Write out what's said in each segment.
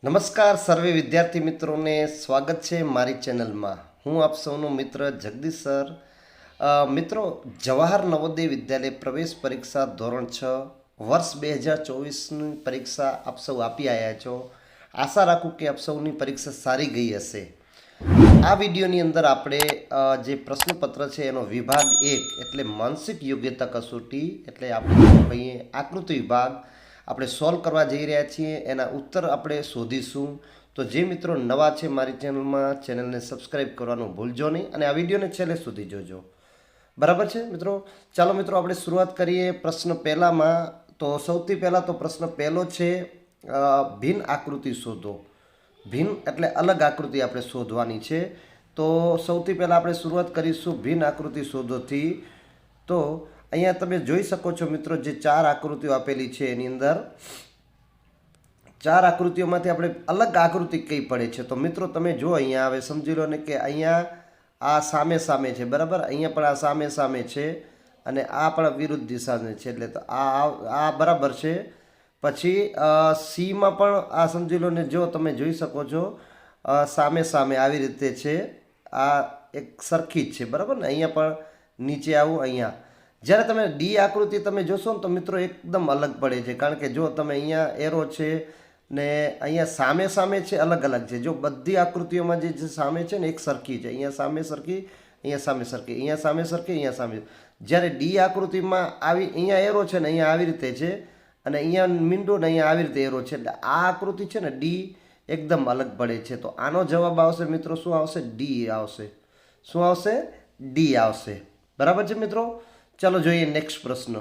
નમસ્કાર સર્વે વિદ્યાર્થી મિત્રોને સ્વાગત છે મારી ચેનલમાં। હું આપ સૌનો મિત્ર જગદીશ સર। મિત્રો, જવાહર નવોદય વિદ્યાલય પ્રવેશ પરીક્ષા ધોરણ 6 વર્ષ 2024ની પરીક્ષા આપ સૌ આપી આવ્યા છો। આશા રાખું કે આપ સૌની પરીક્ષા સારી ગઈ હશે। આ વિડીયોની અંદર આપણે જે પ્રશ્નપત્ર છે એનો વિભાગ 1 એટલે માનસિક યોગ્યતા કસોટી એટલે આપણે કહીએ આકૃતિ વિભાગ આપણે સોલ્વ કરવા જઈ રહ્યા છીએ। એના ઉત્તર આપણે શોધીશું। તો જે મિત્રો નવા છે મારી ચેનલમાં, ચેનલને સબસ્ક્રાઈબ કરવાનું ભૂલજો નહીં અને આ વિડીયોને છેલ્લે સુધી જોજો। બરાબર છે મિત્રો? ચાલો મિત્રો આપણે શરૂઆત કરીએ પ્રશ્ન પહેલામાં। તો સૌથી પહેલાં તો પ્રશ્ન પહેલો છે ભિન્ન આકૃતિ શોધો। ભિન્ન એટલે અલગ આકૃતિ આપણે શોધવાની છે। તો સૌથી પહેલાં આપણે શરૂઆત કરીશું ભિન્ન આકૃતિ શોધોથી। તો અહીંયા તમે જોઈ શકો છો મિત્રો, જે 4 આકૃતિઓ આપેલી છે એની અંદર 4 આકૃતિઓમાંથી આપણે અલગ આકૃતિ કઈ પડે છે। તો મિત્રો તમે જો અહીંયા હવે સમજી લો ને કે અહીંયા આ સામે સામે છે, બરાબર? અહીંયા પણ આ સામે સામે છે અને આ પણ વિરુદ્ધ દિશાને છે, એટલે તો આ બરાબર છે। પછી સીમાં પણ આ સમજી લો ને, જો તમે જોઈ શકો છો સામે સામે આવી રીતે છે, આ એક સરખી જ છે, બરાબર ને? અહીંયા પણ નીચે આવું અહીંયા। જ્યારે તમે ડી આકૃતિ તમે જોશો ને તો મિત્રો એકદમ અલગ પડે છે, કારણ કે જો તમે અહીંયા એરો છે ને અહીંયા સામે સામે છે, અલગ અલગ છે। જો બધી આકૃતિઓમાં જે સામે છે ને એક સરખી છે, અહીંયા સામે સરખી, અહીંયા સામે સરખી, અહીંયા સામે સરખી, અહીંયા સામે। જ્યારે ડી આકૃતિમાં આવી અહીંયા એરો છે ને અહીંયા આવી રીતે છે અને અહીંયા મીંડો ને અહીંયા આવી રીતે એરો છે, એટલે આ આકૃતિ છે ને ડી એકદમ અલગ પડે છે। તો આનો જવાબ આવશે મિત્રો, શું આવશે? ડી આવશે। શું આવશે? ડી આવશે। બરાબર છે મિત્રો? ચાલો જોઈએ નેક્સ્ટ પ્રશ્ન।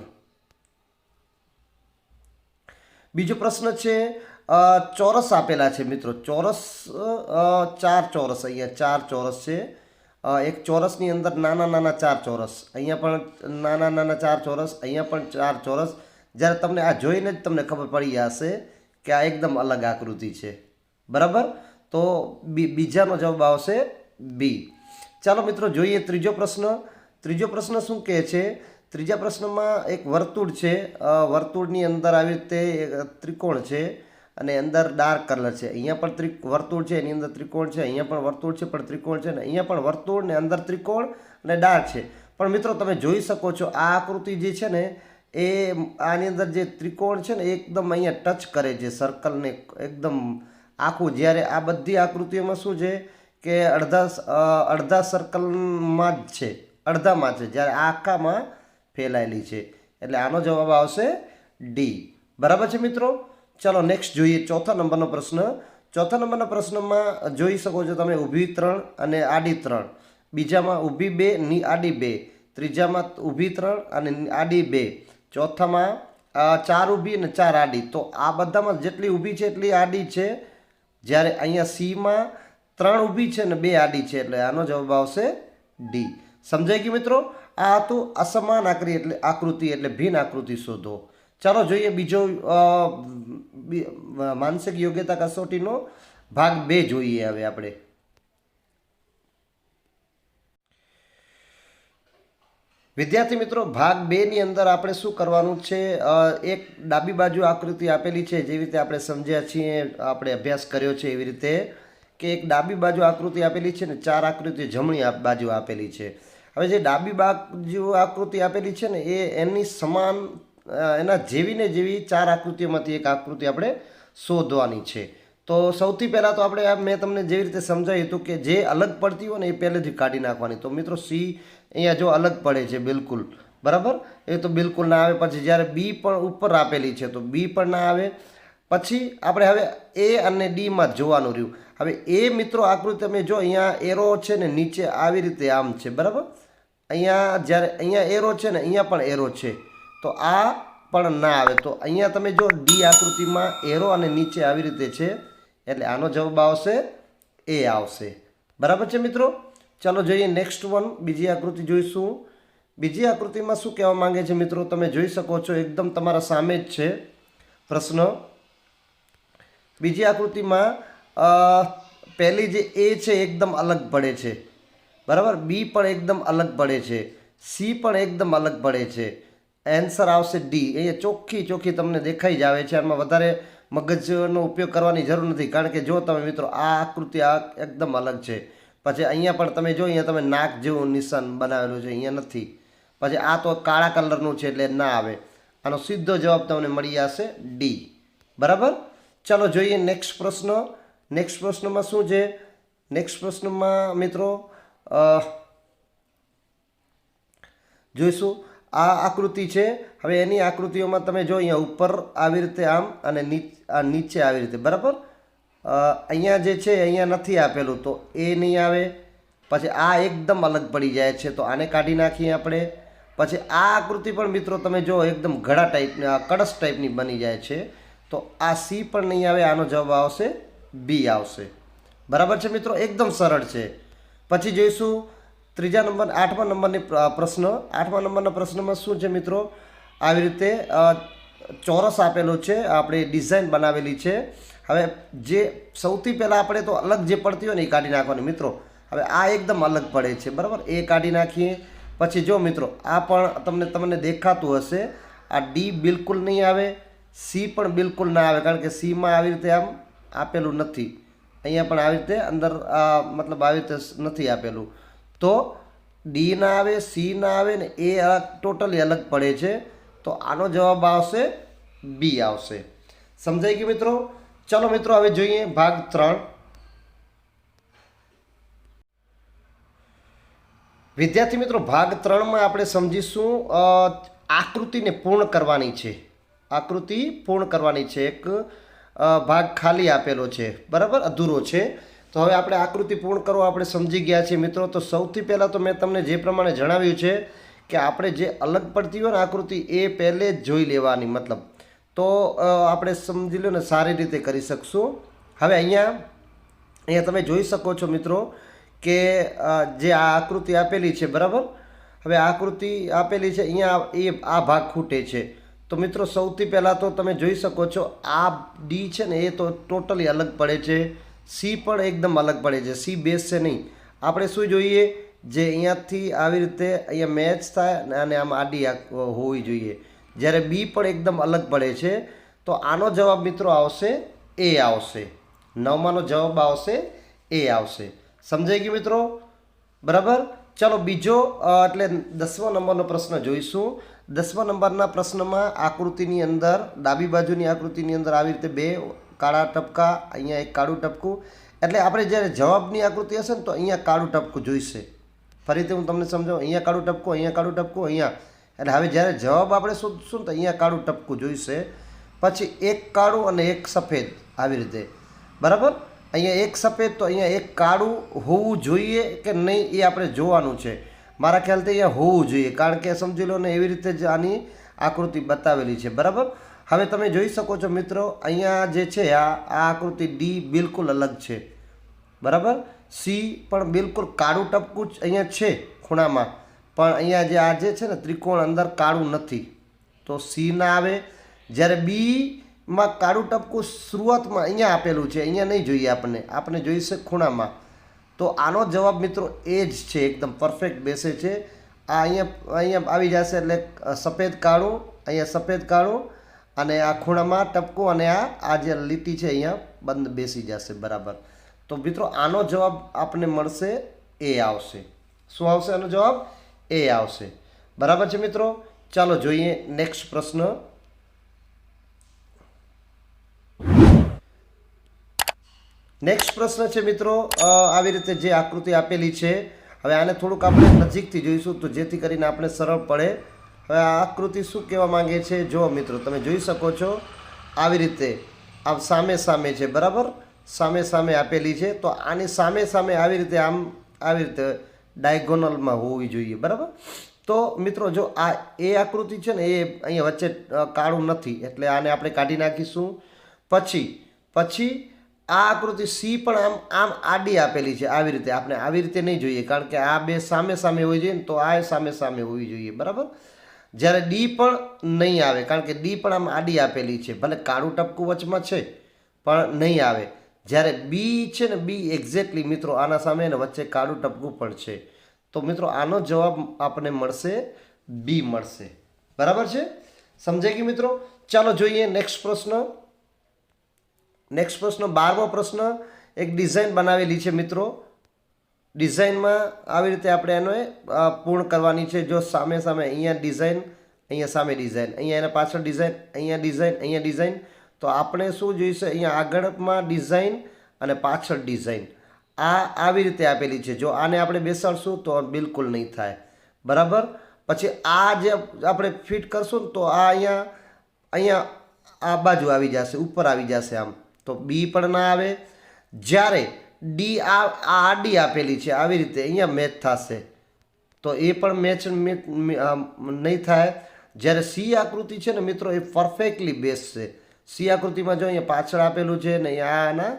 બીજો પ્રશ્ન છે ચોરસ આપેલા છે મિત્રો। ચોરસ 4 ચોરસ, અહીંયા 4 ચોરસ છે। એક ચોરસની અંદર નાના નાના 4 ચોરસ, અહીંયા પણ નાના નાના 4 ચોરસ, અહીંયા પણ 4 ચોરસ। જ્યારે તમને આ જોઈને જ તમને ખબર પડી જશે કે આ એકદમ અલગ આકૃતિ છે, બરાબર? તો બીજાનો જવાબ આવશે બી। ચાલો મિત્રો જોઈએ ત્રીજો પ્રશ્ન। ત્રીજો પ્રશ્ન શું કહે છે? ત્રીજા પ્રશ્નમાં એક વર્તુળ છે, વર્તુળની અંદર આવી રીતે ત્રિકોણ છે અને અંદર ડાર્ક કલર છે। અહીંયા પણ વર્તુળ છે, એની અંદર ત્રિકોણ છે, અહીંયા પણ વર્તુળ છે પણ ત્રિકોણ છે, અને અહીંયા પણ વર્તુળ ને અંદર ત્રિકોણ અને ડાર્ક છે। પણ મિત્રો તમે જોઈ શકો છો આ આકૃતિ જે છે ને એ આની અંદર જે ત્રિકોણ છે ને એકદમ અહીંયા ટચ કરે છે સર્કલને એકદમ આખું। જ્યારે આ બધી આકૃતિઓમાં શું છે કે અડધા સર્કલમાં જ છે, અડધામાં છે, જ્યારે આખામાં ફેલાયેલી છે, એટલે આનો જવાબ આવશે ડી। બરાબર છે મિત્રો? ચાલો નેક્સ્ટ જોઈએ ચોથા નંબરનો પ્રશ્ન। ચોથા નંબરના પ્રશ્નમાં જોઈ શકો છો તમે ઊભી 3 અને આડી 3, બીજામાં ઊભી 2 ની આડી 2, ત્રીજામાં ઊભી 3 અને આડી 2, ચોથામાં 4 ઊભી અને 4 આડી। તો આ બધામાં જેટલી ઊભી છે એટલી આડી છે, જ્યારે અહીંયા સીમાં 3 ઊભી છે અને 2 આડી છે, એટલે આનો જવાબ આવશે ડી। સમજાઈ ગયું મિત્રો? આ હતું અસમાન આકૃતિ એટલે ભિન્ન આકૃતિ શોધો। ચાલો જોઈએ બીજો માનસિક યોગ્યતા કસોટીનો ભાગ 2 જોઈએ હવે આપણે। વિદ્યાર્થી મિત્રો, ભાગ 2 ની અંદર આપણે શું કરવાનું છે? એક ડાબી બાજુ આકૃતિ આપેલી છે, જેવી રીતે આપણે સમજ્યા છીએ, આપણે અભ્યાસ કર્યો છે એવી રીતે, કે એક ડાબી બાજુ આકૃતિ આપેલી છે ને 4 આકૃતિ જમણી બાજુ આપેલી છે। હવે જે ડાબી બાજુ આકૃતિ આપેલી છે ને એ એની સમાન, એના જેવી ને જેવી 4 આકૃતિઓમાંથી એક આકૃતિ આપણે શોધવાની છે। તો સૌથી પહેલાં તો આપણે મેં તમને જેવી રીતે સમજાવ્યું હતું કે જે અલગ પડતી હોય ને એ પહેલેથી કાઢી નાખવાની। તો મિત્રો સી અહીંયા જો અલગ પડે છે બિલકુલ, બરાબર? એ તો બિલકુલ ના આવે। પછી જ્યારે બી પણ ઉપર આપેલી છે તો બી પણ ના આવે। પછી આપણે હવે એ અને ડીમાં જોવાનું રહ્યું। હવે એ મિત્રો આકૃતિ તમે જો, અહીંયા એરો છે ને નીચે આવી રીતે આમ છે, બરાબર? અહીંયા જ્યારે અહીંયા એરો છે ને અહીંયા પણ એરો છે, તો આ પણ ના આવે। તો અહીંયા તમે જો ડી આકૃતિમાં એરો અને નીચે આવી રીતે છે, એટલે આનો જવાબ આવશે એ આવશે। બરાબર છે મિત્રો? ચાલો જોઈએ નેક્સ્ટ વન, બીજી આકૃતિ જોઈશું। બીજી આકૃતિમાં શું કહેવા માંગે છે મિત્રો, તમે જોઈ શકો છો એકદમ તમારા સામે જ છે પ્રશ્ન। બીજી આકૃતિમાં પહેલી જે એ છે એકદમ અલગ પડે છે, બરાબર? બી પણ એકદમ અલગ પડે છે, સી પણ એકદમ અલગ પડે છે। આન્સર આવશે ડી। અહીંયા ચોખ્ખી તમને દેખાઈ જ આવે છે, આમાં વધારે મગજનો ઉપયોગ કરવાની જરૂર નથી, કારણ કે જો તમે મિત્રો આ આકૃતિ આ એકદમ અલગ છે. પછી અહીંયા પણ તમે જો અહીંયા તમે નાક જેવું નિશાન બનાવેલું છે, અહીંયા નથી. પછી આ તો કાળા કલરનું છે એટલે ના આવે. આનો સીધો જવાબ તમને મળી જશે ડી. બરાબર. ચાલો જોઈએ નેક્સ્ટ પ્રશ્ન. નેક્સ્ટ પ્રશ્નમાં શું છે? નેક્સ્ટ પ્રશ્નમાં મિત્રો જોઈશું આ આકૃતિ છે. હવે એની આકૃતિઓમાં તમે જો અહીંયા ઉપર આવી રીતે આમ અને નીચે આવી રીતે. બરાબર. અહીંયા જે છે અહીંયા નથી આપેલું તો એ નહીં આવે. પછી આ એકદમ અલગ પડી જાય છે તો આને કાઢી નાખીએ આપણે. પછી આ આકૃતિ પણ મિત્રો તમે જો એકદમ ઘડા ટાઈપની કળશ ટાઈપની બની જાય છે તો આ સી પણ નહીં આવે. આનો જવાબ આવશે બી આવશે. બરાબર છે મિત્રો, એકદમ સરળ છે. પછી જોઈશું ત્રીજા નંબર 8મા નંબરની પ્રશ્ન. 8મા નંબરના પ્રશ્નમાં શું છે મિત્રો? આવી રીતે ચોરસ આપેલો છે, આપણે ડિઝાઇન બનાવેલી છે. હવે જે સૌથી પહેલાં આપણે તો અલગ જે પડતી હોય ને એ કાઢી નાખવાની મિત્રો. હવે આ એકદમ અલગ પડે છે. બરાબર, એ કાઢી નાખીએ. પછી જો મિત્રો આ પણ તમને દેખાતું હશે, આ ડી બિલકુલ નહીં આવે, સી પણ બિલકુલ ના આવે, કારણ કે સીમાં આવી રીતે આમ આપેલું નથી. અહીંયા પણ આવી રીતે અંદર મતલબ આવી રીતે નથી આપેલું. તો ડી ના આવે, સી ના આવે ને એ ટોટલી અલગ પડે છે. તો આનો જવાબ આવશે બી આવશે. સમજાઈ ગયું મિત્રો? ચલો મિત્રો હવે જોઈએ ભાગ 3. વિદ્યાર્થી મિત્રો ભાગ 3માં આપણે સમજીશું આકૃતિને પૂર્ણ કરવાની છે. આકૃતિ પૂર્ણ કરવાની છે. એક ભાગ ખાલી આપેલો છે, બરાબર, અધૂરો છે. તો હવે આપણે આકૃતિ પૂર્ણ કરવા આપણે સમજી ગયા છીએ મિત્રો. તો સૌથી પહેલાં તો મેં તમને જે પ્રમાણે જણાવ્યું છે કે આપણે જે અલગ પડતી હોય ને આકૃતિ એ પહેલે જ જોઈ લેવાની, મતલબ તો આપણે સમજી લો ને સારી રીતે કરી શકશું. હવે અહીંયા તમે જોઈ શકો છો મિત્રો કે જે આ આકૃતિ આપેલી છે, બરાબર. હવે આકૃતિ આપેલી છે, અહીંયા આ ભાગ ખૂટે છે. તો મિત્રો સૌથી પહેલાં તો તમે જોઈ શકો છો આ ડી છે ને એ તો ટોટલી અલગ પડે છે. સી પણ એકદમ અલગ પડે છે. સી બેસશે નહીં. આપણે શું જોઈએ? જે અહીંયાથી આવી રીતે અહીંયા મેચ થાય અને આમ આડી હોવી જોઈએ. જ્યારે બી પણ એકદમ અલગ પડે છે. તો આનો જવાબ મિત્રો આવશે એ આવશે. 9માનો જવાબ આવશે એ આવશે. સમજાઈ ગયું મિત્રો? બરાબર. ચાલો બીજો એટલે 10મા નંબરનો પ્રશ્ન જોઈશું. 10મા નંબરના પ્રશ્નમાં આકૃતિની અંદર ડાબી બાજુની આકૃતિની અંદર આવી રીતે 2 કાળા ટપકા, અહીંયા એક કાળું ટપકું. એટલે આપણે જ્યારે જવાબની આકૃતિ હશે ને તો અહીંયા કાળું ટપકું જોઈશે. ફરીથી હું તમને સમજાવું. અહીંયા કાળું ટપકું, અહીંયા કાળું ટપકું, અહીંયા. એટલે હવે જ્યારે જવાબ આપણે શોધશું તો અહીંયા કાળું ટપકું જોઈશે. પછી એક કાળું અને એક સફેદ આવી રીતે. બરાબર. અહીંયા એક સફેદ તો અહીંયા એક કાળું હોવું જોઈએ કે નહીં એ આપણે જોવાનું છે. મારા ખ્યાલથી અહીંયા હોવું જોઈએ, કારણ કે સમજી લો ને એવી રીતે જ આની આકૃતિ બતાવેલી છે. બરાબર. હવે તમે જોઈ શકો છો મિત્રો અહીંયા જે છે આ આકૃતિ ડી બિલકુલ અલગ છે. બરાબર. સી પણ બિલકુલ કાળું ટપકું જ અહીંયા છે ખૂણામાં, પણ અહીંયા જે છે ને ત્રિકોણ અંદર કાળું નથી, તો સી ના આવે. જ્યારે બીમાં કાળું ટપકું શરૂઆતમાં અહીંયા આપેલું છે, અહીંયા નહીં જોઈએ આપણે જોઈશે ખૂણામાં. તો આનો જવાબ મિત્રો એ જ છે, એકદમ પરફેક્ટ બેસે છે. આ અહીંયા આવી જશે એટલે સફેદ કાળું, અહીંયા સફેદ કાળું અને આ ખૂણામાં ટપકું અને આ જે લીટી છે અહીંયા બંધ બેસી જશે. બરાબર. તો મિત્રો આનો જવાબ આપણને મળશે એ આવશે. શું આવશે આનો જવાબ? એ આવશે. બરાબર છે મિત્રો? ચાલો જોઈએ નેક્સ્ટ પ્રશ્ન. નેક્સ્ટ પ્રશ્ન છે મિત્રો આવી રીતે જે આકૃતિ આપેલી છે. હવે આને થોડુંક આપણે નજીકથી જોઈશું તો જેથી કરીને આપણે સરળ પડે. હવે આ આકૃતિ શું કહેવા માંગે છે? જો મિત્રો તમે જોઈ શકો છો આવી રીતે આમ સામે છે. બરાબર. સામે આપેલી છે. તો આની સામે આવી રીતે આવી રીતે ડાયગોનલમાં હોવી જોઈએ. બરાબર. તો મિત્રો જો આ એ આકૃતિ છે ને એ અહીંયા વચ્ચે કાળું નથી, એટલે આને આપણે કાઢી નાખીશું. પછી આ આકૃતિ સી પણ આમ આડી આપેલી છે આવી રીતે. આપણે આવી રીતે નહીં જોઈએ, કારણ કે આ બે સામે હોવી જોઈએ ને, તો આ સામે હોવી જોઈએ. બરાબર. જ્યારે ડી પણ નહીં આવે, કારણ કે ડી પણ આમ આડી આપેલી છે. ભલે કાળું ટપકું વચમાં છે પણ નહીં આવે. જ્યારે બી છે ને બી એક્ઝેક્ટલી મિત્રો આના સામે ને વચ્ચે કાળું ટપકું પણ છે. તો મિત્રો આનો જવાબ આપણને મળશે બી મળશે. બરાબર છે? સમજાઈ ગયું મિત્રો? ચાલો જોઈએ નેક્સ્ટ પ્રશ્ન. નેક્સ્ટ પ્રશ્ન 12મો પ્રશ્ન, એક ડિઝાઇન બનાવેલી છે મિત્રો. ડિઝાઇનમાં આવી રીતે આપણે એને પૂર્ણ કરવાની છે. જો સામે સામે અહીંયા ડિઝાઇન, અહીંયા સામે ડિઝાઇન, અહીંયા એના પાછળ ડિઝાઇન, અહીંયા ડિઝાઇન, અહીંયા ડિઝાઇન. તો આપણે શું જોઈશે, અહીંયા આગળમાં ડિઝાઇન અને પાછળ ડિઝાઇન આ આવી રીતે આપેલી છે. જો આને આપણે બેસાડશું તો બિલકુલ નહીં થાય, બરાબર. પછી આ જે આપણે ફિટ કરશું ને તો આ અહીંયા આ બાજુ આવી જશે, ઉપર આવી જશે આમ, તો બી પણ ના આવે. જ્યારે ડી આ ડી આપેલી છે આવી રીતે અહીંયા મેચ થશે તો એ પણ મેચ નહીં થાય. જ્યારે સી આકૃતિ છે ને મિત્રો એ પરફેક્ટલી બેસશે. સી આકૃતિમાં જો અહીંયા પાછળ આપેલું છે ને આના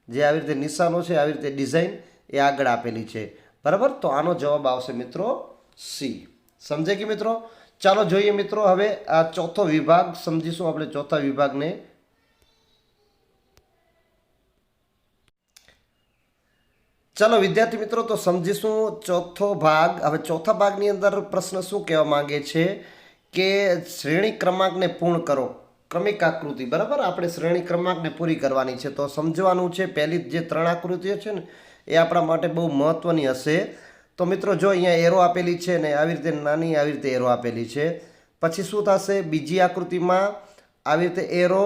જે આવી રીતે નિશાનો છે, આવી રીતે ડિઝાઇન એ આગળ આપેલી છે, બરાબર. તો આનો જવાબ આવશે મિત્રો સી. સમજે કે મિત્રો? ચાલો જોઈએ મિત્રો હવે આ ચોથો વિભાગ સમજીશું આપણે. ચોથા વિભાગને ચાલો વિદ્યાર્થી મિત્રો તો સમજીશું ચોથો ભાગ. હવે ચોથા ભાગની અંદર પ્રશ્ન શું કહેવા માંગે છે કે શ્રેણી ક્રમાંકને પૂર્ણ કરો. ક્રમિક આકૃતિ, બરાબર. આપણે શ્રેણી ક્રમાંકને પૂરી કરવાની છે તો સમજવાનું છે. પહેલી જે 3 આકૃતિઓ છે ને એ આપણા માટે બહુ મહત્વની હશે. તો મિત્રો જો અહીંયા એરો આપેલી છે ને આવી રીતે નાની આવી રીતે એરો આપેલી છે. પછી શું થશે, બીજી આકૃતિમાં આવી રીતે એરો,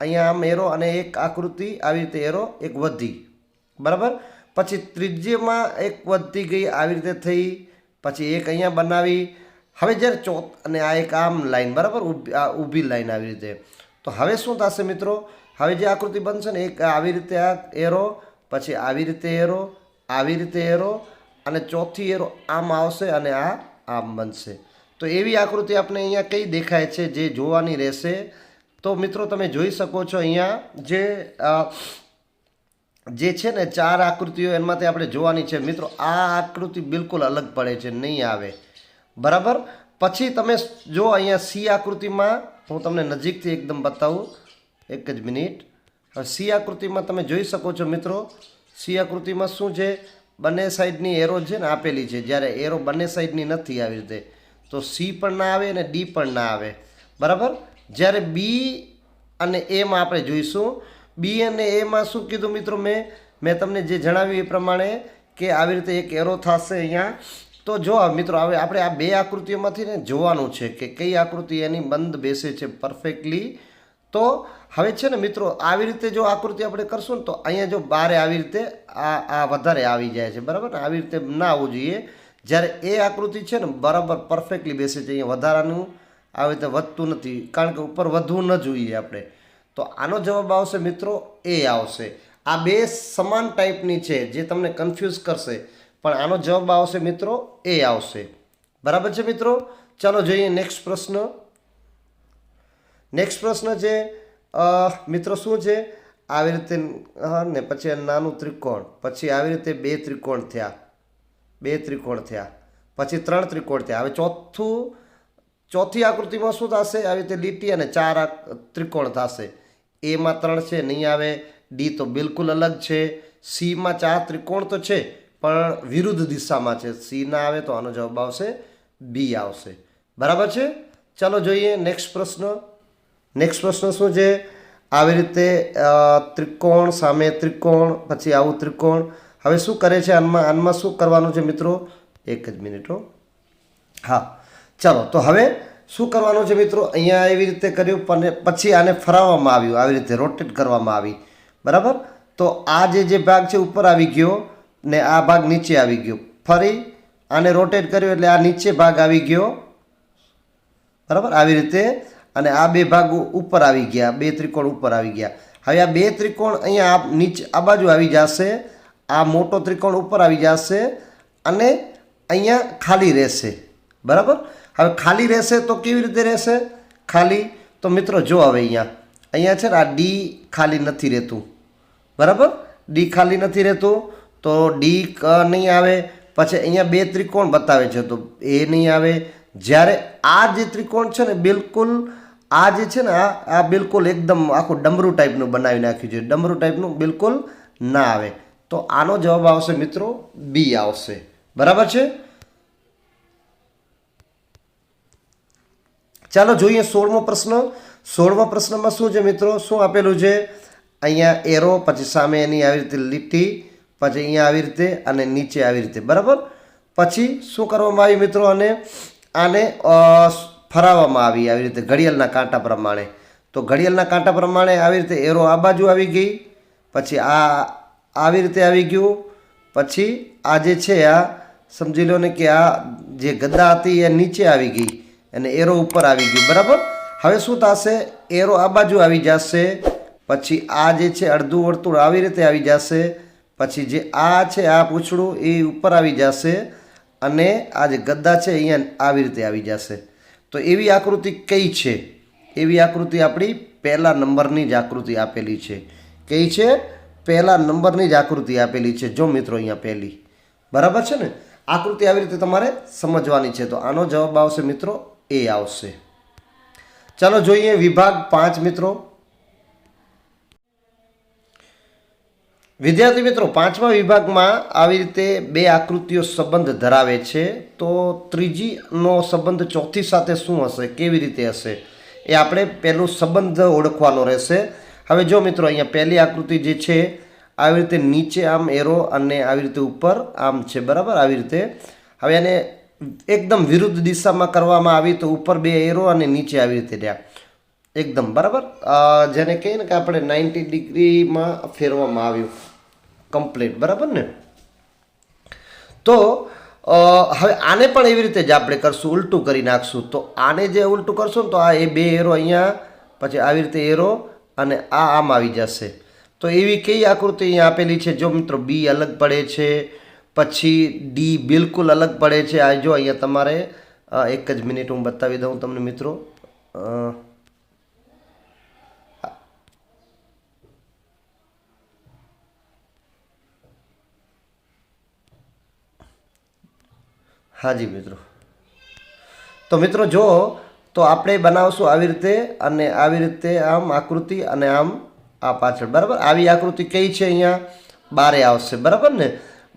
અહીંયા આમ એરો અને એક આકૃતિ આવી રીતે એરો એક વધી, બરાબર. પછી ત્રીજીમાં એક વધતી ગઈ આવી રીતે થઈ, પછી એક અહીંયા બનાવી. હવે જ્યારે અને આ એક આમ લાઈન, બરાબર, આ ઊભી લાઈન આવી રીતે. તો હવે શું થશે મિત્રો, હવે જે આકૃતિ બનશે ને એક આવી રીતે આ એરો, પછી આવી રીતે એરો, આવી રીતે એરો અને ચોથી એરો આમ આવશે અને આ આમ બનશે. તો એવી આકૃતિ આપણે અહીંયા કઈ દેખાય છે જે જોવાની રહેશે. તો મિત્રો તમે જોઈ શકો છો અહીંયા જે છે ને 4 આકૃતિઓ એમાંથી આપણે જોવાની છે. મિત્રો આ આકૃતિ બિલકુલ અલગ પડે છે, નહીં આવે, બરાબર. પછી તમે જો અહીંયા સી આકૃતિમાં હું તમને નજીકથી એકદમ બતાવું, એક જ મિનિટ. સી આકૃતિમાં તમે જોઈ શકો છો મિત્રો, સી આકૃતિમાં શું છે, બંને સાઈડની એરો છે ને આપેલી છે. જ્યારે એરો બંને સાઈડની નથી આવી રીતે તો સી પણ ના આવે અને ડી પણ ના આવે, બરાબર. જ્યારે બી અને એમાં આપણે જોઈશું, બી અને એમાં શું કીધું મિત્રો, મેં તમને જે જણાવ્યું એ પ્રમાણે કે આવી રીતે એક એરો થશે અહીંયા. તો જો મિત્રો હવે આપણે આ 2 આકૃતિઓમાંથી ને જોવાનું છે કે કઈ આકૃતિ એની બંધ બેસે છે પરફેક્ટલી. તો હવે છે ને મિત્રો આવી રીતે જો આકૃતિ આપણે કરશું ને તો અહીંયા જો બારે આવી રીતે આ વધારે આવી જાય છે, બરાબર ને. આવી રીતે ના આવવું જોઈએ. જ્યારે એ આકૃતિ છે ને બરાબર પરફેક્ટલી બેસે છે, અહીંયા વધારાનું આવી રીતે વધતું નથી, કારણ કે ઉપર વધવું ન જોઈએ આપણે. તો આનો જવાબ આવશે મિત્રો એ આવશે. આ 2 સમાન ટાઈપની છે જે તમને કન્ફ્યુઝ કરશે, પણ આનો જવાબ આવશે મિત્રો એ આવશે, બરાબર છે મિત્રો. ચાલો જોઈએ નેક્સ્ટ પ્રશ્ન. નેક્સ્ટ પ્રશ્ન છે મિત્રો શું છે, આવી રીતે ને પછી નાનું ત્રિકોણ, પછી આવી રીતે 2 ત્રિકોણ થયા, 2 ત્રિકોણ થયા, પછી 3 ત્રિકોણ થયા. હવે ચોથી આકૃતિમાં શું થશે, આવી રીતે લીટી અને 4 ત્રિકોણ થશે. એમાં 3 છે, નહીં આવે. ડી તો બિલકુલ અલગ છે. સીમાં 4 ત્રિકોણ તો છે પણ વિરુદ્ધ દિશામાં છે, સી ના આવે. તો આનો જવાબ આવશે બી આવશે, બરાબર છે. ચાલો જોઈએ નેક્સ્ટ પ્રશ્ન. નેક્સ્ટ પ્રશ્ન શું છે, આવી રીતે ત્રિકોણ સામે ત્રિકોણ, પછી આવું ત્રિકોણ. હવે શું કરે છે આનમાં શું કરવાનું છે મિત્રો, એક જ મિનિટ હો. હા ચાલો, તો હવે શું કરવાનું છે મિત્રો, અહીંયા એવી રીતે કર્યું પણ પછી આને ફરાવવામાં આવ્યું, આવી રીતે રોટેટ કરવામાં આવી, બરાબર. તો આ જે ભાગ છે ઉપર આવી ગયો ને આ ભાગ નીચે આવી ગયો. ફરી આને રોટેટ કર્યું એટલે આ નીચે ભાગ આવી ગયો, બરાબર, આવી રીતે. અને આ 2 ભાગ ઉપર આવી ગયા, 2 ત્રિકોણ ઉપર આવી ગયા. હવે આ 2 ત્રિકોણ અહીંયા નીચે આ બાજુ આવી જશે, આ મોટો ત્રિકોણ ઉપર આવી જશે અને અહીંયા ખાલી રહેશે, બરાબર. હવે ખાલી રહેશે તો કેવી રીતે રહેશે ખાલી, તો મિત્રો જો હવે અહીંયા છે ને આ ડી ખાલી નથી રહેતું, બરાબર. ડી ખાલી નથી રહેતું તો ડી નહીં આવે. પછી અહીંયા 2 ત્રિકોણ બતાવે છે તો એ નહીં આવે. જ્યારે આ જે ત્રિકોણ છે ને બિલકુલ આ જે છે ને આ બિલકુલ એકદમ આખું ડમરું ટાઈપનું બનાવી નાખ્યું છે, ડમરું ટાઈપનું બિલકુલ ના આવે. તો આનો જવાબ આવશે મિત્રો બી આવશે, બરાબર છે. ચાલો જોઈએ 16મો પ્રશ્ન. 16મા પ્રશ્નમાં શું છે મિત્રો, શું આપેલું છે, અહીંયા એરો, પછી સામે એની આવી રીતે લીટી, પછી અહીંયા આવી રીતે અને નીચે આવી રીતે, બરાબર. પછી શું કરવામાં આવ્યું મિત્રો, અને આને ફરાવવામાં આવી આવી રીતે ઘડિયાળના કાંટા પ્રમાણે. તો ઘડિયાળના કાંટા પ્રમાણે આવી રીતે એરો આ બાજુ આવી ગઈ, પછી આ આવી રીતે આવી ગયું, પછી આ જે છે આ સમજી લો ને કે આ જે ગદ્દા હતી એ નીચે આવી ગઈ અને એરો ઉપર આવી ગયું, બરાબર. હવે શું થશે, એરો આ બાજુ આવી જશે, પછી આ જે છે અડધું વર્તુળ આવી રીતે આવી જશે, પછી જે આ છે આ પૂંછડું એ ઉપર આવી જશે, અને આ જે ગદ્દા છે અહીંયા આવી રીતે આવી જશે. તો એવી આકૃતિ કઈ છે? એવી આકૃતિ આપણી પહેલા નંબરની જ આકૃતિ આપેલી છે. કઈ છે? પહેલા નંબરની જ આકૃતિ આપેલી છે. જો મિત્રો અહીંયા પહેલી, બરાબર છે ને. આકૃતિ આવી રીતે તમારે સમજવાની છે. તો આનો જવાબ આવશે મિત્રો એ આવશે. ચાલો જોઈએ વિભાગ 5 મિત્રો. વિદ્યાર્થી મિત્રો, 5મા વિભાગમાં આવી રીતે બે આકૃતિઓ સંબંધ ધરાવે છે. તો ત્રીજીનો સંબંધ ચોથી સાથે શું હશે, કેવી રીતે હશે, એ આપણે પહેલું સંબંધ ઓળખવાનો રહેશે. હવે જો મિત્રો અહીંયા પહેલી આકૃતિ જે છે આવી રીતે નીચે આમ એરો અને આવી રીતે ઉપર આમ છે, બરાબર. આવી રીતે હવે એને એકદમ વિરુદ્ધ દિશામાં કરવામાં આવી તો ઉપર બે એરો અને નીચે આવી રીતે રહ્યા એકદમ, બરાબર. જેને કહીએ ને કે આપણે 90 ડિગ્રીમાં ફેરવામાં આવ્યું કમ્પ્લીટ, બરાબર ને. તો હવે આને પણ એવી રીતે જ આપણે કરશું, ઉલટું કરી નાખશું. તો આને જે ઉલટું કરશું ને તો આ એ બે એરો અહીંયા, પછી આવી રીતે એરો અને આ આમ આવી જશે. તો એવી કઈ આકૃતિ અહીંયા આપેલી છે? જો મિત્રો બી અલગ પડે છે, પછી ડી બિલકુલ અલગ પડે છે. આ જો અહીંયા તમારે એક જ મિનિટ હું બતાવી દઉં તમને મિત્રો. હાજી મિત્રો. તો મિત્રો જો તો આપણે બનાવશું આવી રીતે અને આવી રીતે આમ આકૃતિ અને આમ આ પાછળ, બરાબર. આવી આકૃતિ કઈ છે? અહીંયા બારે આવશે, બરાબર ને.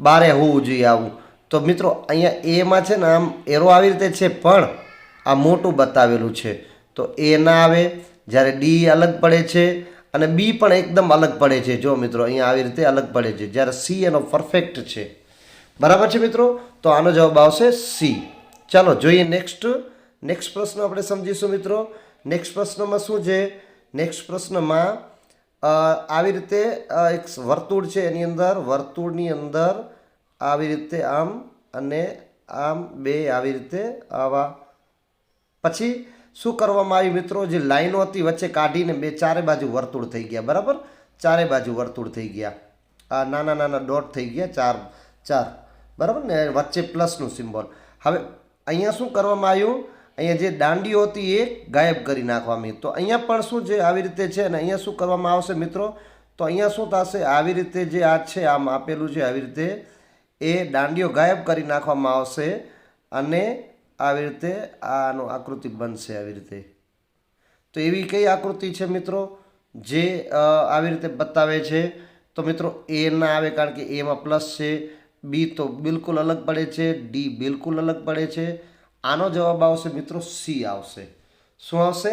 બારે હોવું જોઈએ આવું. તો મિત્રો અહીંયા એમાં છે ને આમ એરો આવી રીતે છે, પણ આ મોટું બતાવેલું છે તો એ ના આવે. જ્યારે ડી અલગ પડે છે અને બી પણ એકદમ અલગ પડે છે. જો મિત્રો અહીંયા આવી રીતે અલગ પડે છે, જ્યારે સી એનો પરફેક્ટ છે, બરાબર છે મિત્રો. તો આનો જવાબ આવશે સી. ચાલો જોઈએ નેક્સ્ટ પ્રશ્ન આપણે સમજીશું મિત્રો. નેક્સ્ટ પ્રશ્નમાં શું છે? નેક્સ્ટ પ્રશ્નમાં આવી રીતે એક વર્તુળ છે, એની અંદર વર્તુળની અંદર આવી રીતે આમ અને આમ બે આવી રીતે આવા. પછી શું કરવામાં આવ્યું મિત્રો? જે લાઈનો હતી વચ્ચે કાઢીને બે ચારે બાજુ વર્તુળ થઈ ગયા, બરાબર. ચારે બાજુ વર્તુળ થઈ ગયા. આ નાના નાના ડોટ થઈ ગયા, ચાર, બરાબર ને. વચ્ચે પ્લસનું સિમ્બોલ. હવે અહીંયા શું કરવામાં આવ્યું? અહીંયા જે દાંડીઓ હતી એ ગાયબ કરી નાખવામાં. તો અહીંયા પણ શું છે? આવી રીતે છે. અને અહીંયા શું કરવામાં આવશે મિત્રો? તો અહીંયા શું થશે? આવી રીતે જે આ છે આમ આપેલું છે આવી રીતે એ દાંડીઓ ગાયબ કરી નાખવામાં આવશે અને આવી રીતે આનો આકૃતિ બનશે આવી રીતે. તો એવી કઈ આકૃતિ છે મિત્રો જે આવી રીતે બતાવે છે? તો મિત્રો એ ના આવે, કારણ કે એમાં પ્લસ છે. બી તો બિલકુલ અલગ પડે છે, ડી બિલકુલ અલગ પડે છે. આનો જવાબ આવશે મિત્રો સી આવશે. શું આવશે?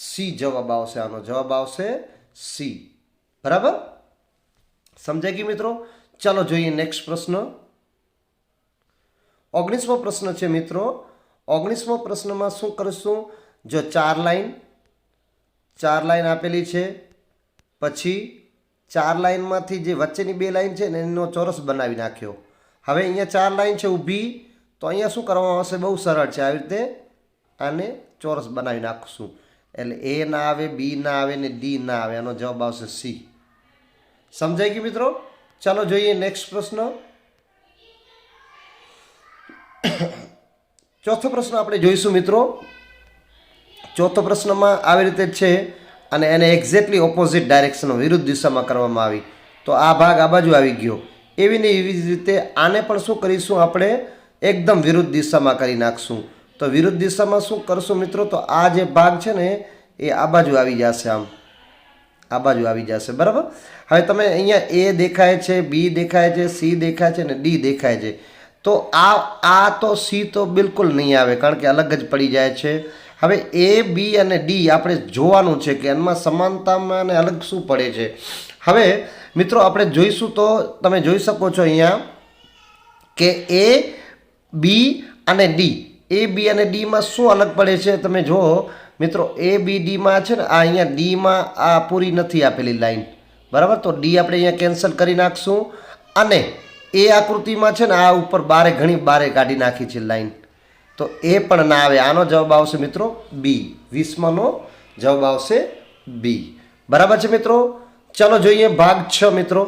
સી જવાબ આવશે. આનો જવાબ આવશે સી, બરાબર. સમજાય ગયું મિત્રો? ચાલો જોઈએ નેક્સ્ટ પ્રશ્ન. 19મો પ્રશ્ન છે મિત્રો. 19મો પ્રશ્નમાં શું કરીશું? જો ચાર લાઈન આપેલી છે, પછી ચાર લાઈનમાંથી જે વચ્ચેની બે લાઈન છે ને એનો ચોરસ બનાવી નાખ્યો. હવે અહીંયા ચાર લાઈન છે ઊભી, તો અહીંયા શું કરવામાં આવશે? બહુ સરળ છે. આવી રીતે આને ચોરસ બનાવી નાખશું. એટલે એ ના આવે, બી ના આવે ને ડી ના આવે. આનો જવાબ આવશે સી. સમજાઈ ગયું મિત્રો? ચાલો જોઈએ નેક્સ્ટ પ્રશ્ન. ચોથો પ્રશ્ન આપણે જોઈશું મિત્રો. ચોથો પ્રશ્નમાં આવી રીતે છે અને એને એક્ઝેક્ટલી ઓપોઝિટ ડાયરેક્શન, વિરુદ્ધ દિશામાં કરવામાં આવી. તો આ ભાગ આ બાજુ આવી ગયો. એવી ને એવી જ રીતે આને પણ શું કરીશું? આપણે એકદમ વિરુદ્ધ દિશામાં કરી નાખશું. તો વિરુદ્ધ દિશામાં શું કરશું મિત્રો? તો આ જે ભાગ છે ને એ આ બાજુ આવી જશે, આમ આ બાજુ આવી જશે, બરાબર. હવે તમે અહીંયા એ દેખાય છે, બી દેખાય છે, સી દેખાય છે ને ડી દેખાય છે. તો આ તો સી તો બિલકુલ નહીં આવે, કારણ કે અલગ જ પડી જાય છે. હવે એ બી અને ડી આપણે જોવાનું છે કે એમાં સમાનતામાં અને અલગ શું પડે છે. હવે મિત્રો આપણે જોઈશું તો તમે જોઈ શકો છો અહીંયા કે એ બી અને ડી, એ બી અને ડીમાં શું અલગ પડે છે તમે જુઓ મિત્રો. એ બી ડીમાં છે ને આ અહીંયા ડીમાં આ પૂરી નથી આપેલી લાઈન, બરાબર. તો ડી આપણે અહીંયા કેન્સલ કરી નાખશું. અને એ આકૃતિમાં છે ને આ ઉપર બારે ઘણી બારે કાઢી નાખી છે લાઈન, તો એ પણ ના આવે. આનો જવાબ આવશે મિત્રો બી. 20માંનો જવાબ આવશે બી. બરાબર છે મિત્રો. ચલો જોઈએ ભાગ 6 મિત્રો.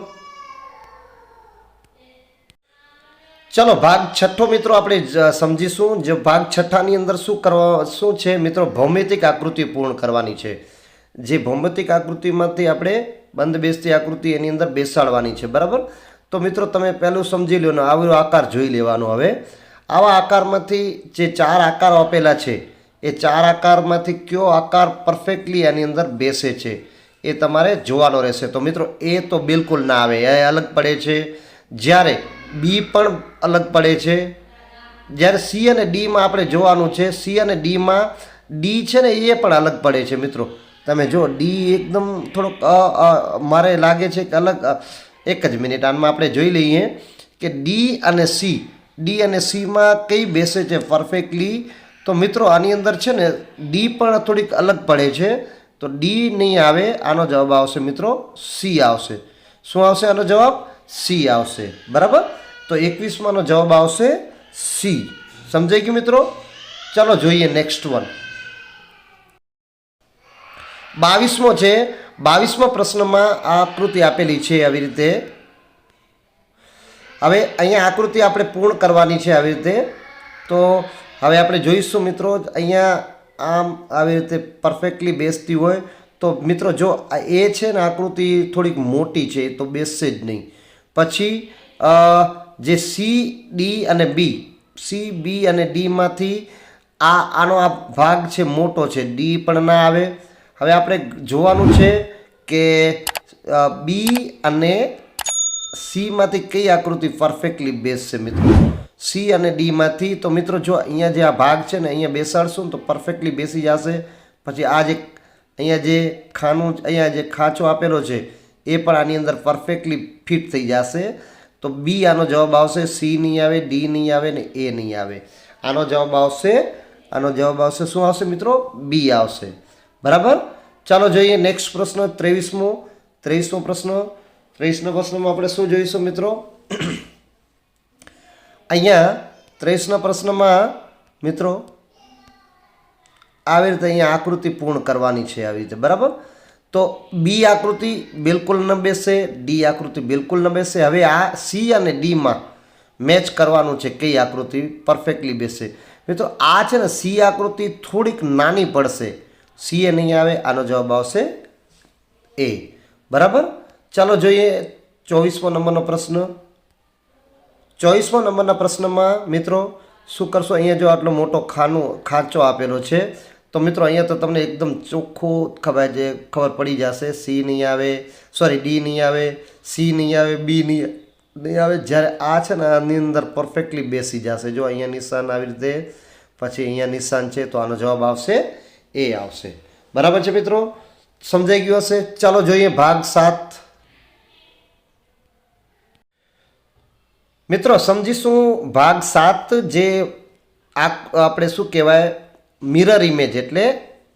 ચલો ભાગ 6 મિત્રો આપણે સમજીશું. જે ભાગ 6ની અંદર શું છે મિત્રો, ભૌમિતિક આકૃતિ પૂર્ણ કરવાની છે. જે ભૌમિતિક આકૃતિમાંથી આપણે બંધબેસતી આકૃતિ એની અંદર બેસાડવાની છે, બરાબર. તો મિત્રો તમે પહેલું સમજી લો ને આવો આકાર જોઈ લેવાનો. હવે આવા આકારમાંથી જે 4 આકારો આપેલા છે એ 4 આકારમાંથી કયો આકાર પરફેક્ટલી આની અંદર બેસે છે એ તમારે જોવાનો રહેશે. તો મિત્રો એ તો બિલકુલ ના આવે, એ અલગ પડે છે. જ્યારે બી પણ અલગ પડે છે. જ્યારે સી અને ડીમાં આપણે જોવાનું છે, સી અને ડીમાં ડી છે ને એ પણ અલગ પડે છે મિત્રો. તમે જો ડી એકદમ થોડોક મારે લાગે છે કે અલગ. એક જ મિનિટ આમાં આપણે જોઈ લઈએ કે ડી અને સી, ડી અને સીમાં કઈ બેસે છે પરફેક્ટલી. તો મિત્રો આની અંદર છે ને ડી પણ થોડીક અલગ પડે છે, તો ડી નહીં આવે. આનો જવાબ આવશે મિત્રો સી આવશે. શું આવશે આનો જવાબ? સી આવશે, બરાબર. તો 21માંનો જવાબ આવશે સી. સમજાઈ ગયું મિત્રો. ચાલો જોઈએ નેક્સ્ટ વન. 22મો છે. 22મા પ્રશ્નમાં આ આકૃતિ આપેલી છે આવી રીતે. હવે અહીંયા આકૃતિ આપણે પૂર્ણ કરવાની છે આવી રીતે. તો હવે આપણે જોઈશું મિત્રો, અહીંયા આમ આવી રીતે પરફેક્ટલી બેસતી હોય તો મિત્રો જો એ છે ને આકૃતિ થોડીક મોટી છે તો બેસશે જ નહીં. પછી જે સી ડી અને બી, સી બી અને ડીમાંથી આનો આ ભાગ છે મોટો છે, ડી પણ ના આવે. હવે આપણે જોવાનું છે કે બી અને સીમાંથી કઈ આકૃતિ પરફેક્ટલી બેસશે મિત્રો, સી અને ડીમાંથી. તો મિત્રો જો અહીંયા જે આ ભાગ છે ને અહીંયા બેસાડશું તો પરફેક્ટલી બેસી જશે. પછી આ જે અહીંયા જે અહીંયા જે ખાંચો આપેલો છે એ પણ આની અંદર પરફેક્ટલી ફિટ થઈ જશે. તો બી આનો જવાબ આવશે. સી નહીં આવે, ડી નહીં આવે ને એ નહીં આવે. આનો જવાબ આવશે શું આવશે મિત્રો? બી આવશે, બરાબર. ચાલો જોઈએ નેક્સ્ટ પ્રશ્ન 23મો પ્રશ્ન. 23ના પ્રશ્નમાં આપણે શું જોઈશું મિત્રો? અહીંયા 23ના પ્રશ્નમાં મિત્રો આવી રીતે અહીંયા આકૃતિ પૂર્ણ કરવાની છે આવી રીતે, બરાબર. તો બી આકૃતિ બિલકુલ ન બેસે, ડી આકૃતિ બિલકુલ ન બેસે. હવે આ સી અને ડીમાં મેચ કરવાનું છે કઈ આકૃતિ પરફેક્ટલી બેસે. મિત્રો આ છે ને સી આકૃતિ થોડીક નાની પડશે, સી એ નહીં આવે. આનો જવાબ આવશે એ, બરાબર. ચાલો જોઈએ 24મો નંબરનો પ્રશ્ન. 24મા નંબરના પ્રશ્નમાં મિત્રો શું કરશો? અહીંયા જો આટલો મોટો ખાંચો આપેલો છે તો મિત્રો અહીંયા તો તમને એકદમ ચોખ્ખું ખબર પડી જશે. સી નહીં આવે, સોરી ડી નહીં આવે, સી નહીં આવે, બી નહીં આવે. જ્યારે આ છે ને આની અંદર પરફેક્ટલી બેસી જશે. જો અહીંયા નિશાન આવી રીતે, પછી અહીંયા નિશાન છે, તો આનો જવાબ આવશે એ આવશે, બરાબર છે મિત્રો. સમજાઈ ગયું હશે. ચાલો જોઈએ ભાગ 7. મિત્રો સમજીશું ભાગ 7. જે આપણે શું કહેવાય, મિરર ઇમેજ એટલે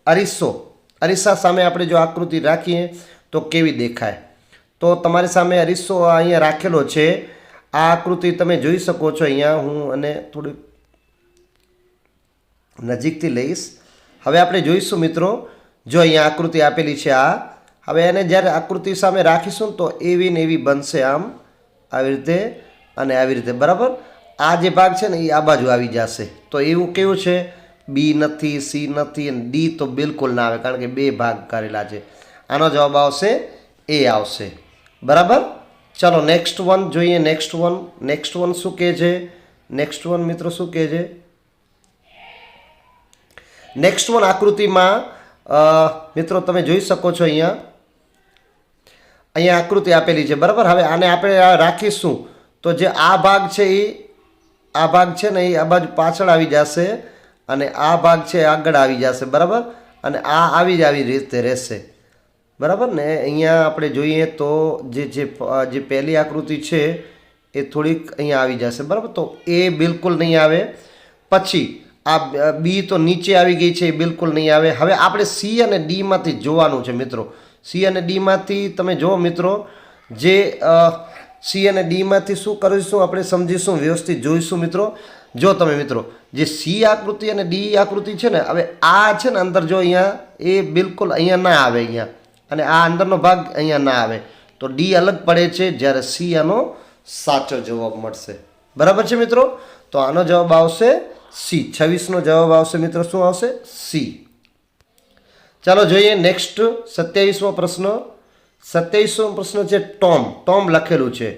અરીસા સામે આપણે જો આકૃતિ રાખીએ તો કેવી દેખાય. તો તમારી સામે અરીસો અહીંયા રાખેલો છે. આ આકૃતિ તમે જોઈ શકો છો. અહીંયા હું અને થોડીક નજીકથી લઈશ. હવે આપણે જોઈશું મિત્રો, જો અહીંયા આકૃતિ આપેલી છે આ. હવે એને જ્યારે આકૃતિ સામે રાખીશું તો એવી ને એવી બનશે, આમ આવી રીતે અને આવી રીતે, બરાબર. આ જે ભાગ છે ને એ આ બાજુ આવી જશે. તો એવું કેવું છે? બી નથી, સી નથી અને ડી તો બિલકુલ ના આવે, કારણ કે બે ભાગ કરેલા છે. આનો જવાબ આવશે એ આવશે, બરાબર. ચાલો નેક્સ્ટ વન જોઈએ. નેક્સ્ટ વન શું કહે છે? નેક્સ્ટ વન મિત્રો શું કહે છે? નેક્સ્ટ વન આકૃતિમાં મિત્રો તમે જોઈ શકો છો અહીંયા આકૃતિ આપેલી છે, બરાબર. હવે આને આપણે રાખીશું તો જે આ ભાગ છે ને એ આ બાજુ પાછળ આવી જશે અને આ ભાગ છે આગળ આવી જશે, બરાબર. અને આ આવી રીતે રહેશે. બરાબર ને? અહીંયા આપણે જોઈએ તો જે પહેલી આકૃતિ છે એ થોડીક અહીંયા આવી જશે, બરાબર? તો એ બિલકુલ નહીં આવે. પછી આ બી તો નીચે આવી ગઈ છે, એ બિલકુલ નહીં આવે. હવે આપણે સી અને ડીમાંથી જોવાનું છે મિત્રો. સી અને ડીમાંથી તમે જુઓ મિત્રો, જે સી અને ડીમાંથી શું કરીશું આપણે સમજીશું, વ્યવસ્થિત જોઈશું મિત્રો. જો તમે મિત્રો જે સી આકૃતિ અને ડી આકૃતિ છે ને, હવે આ છે ને અંદર જો અહીંયા એ બિલકુલ અહીંયા ના આવે અહીંયા, અને આ અંદરનો ભાગ અહીંયા ના આવે, તો ડી અલગ પડે છે, જ્યારે સી આનો સાચો જવાબ મળશે. બરાબર છે મિત્રો? તો આનો જવાબ આવશે સી. 26નો જવાબ આવશે મિત્રો, શું આવશે? સી. ચાલો જોઈએ નેક્સ્ટ 27મો પ્રશ્ન. 27મો પ્રશ્ન છે ટોમ. ટોમ લખેલું છે,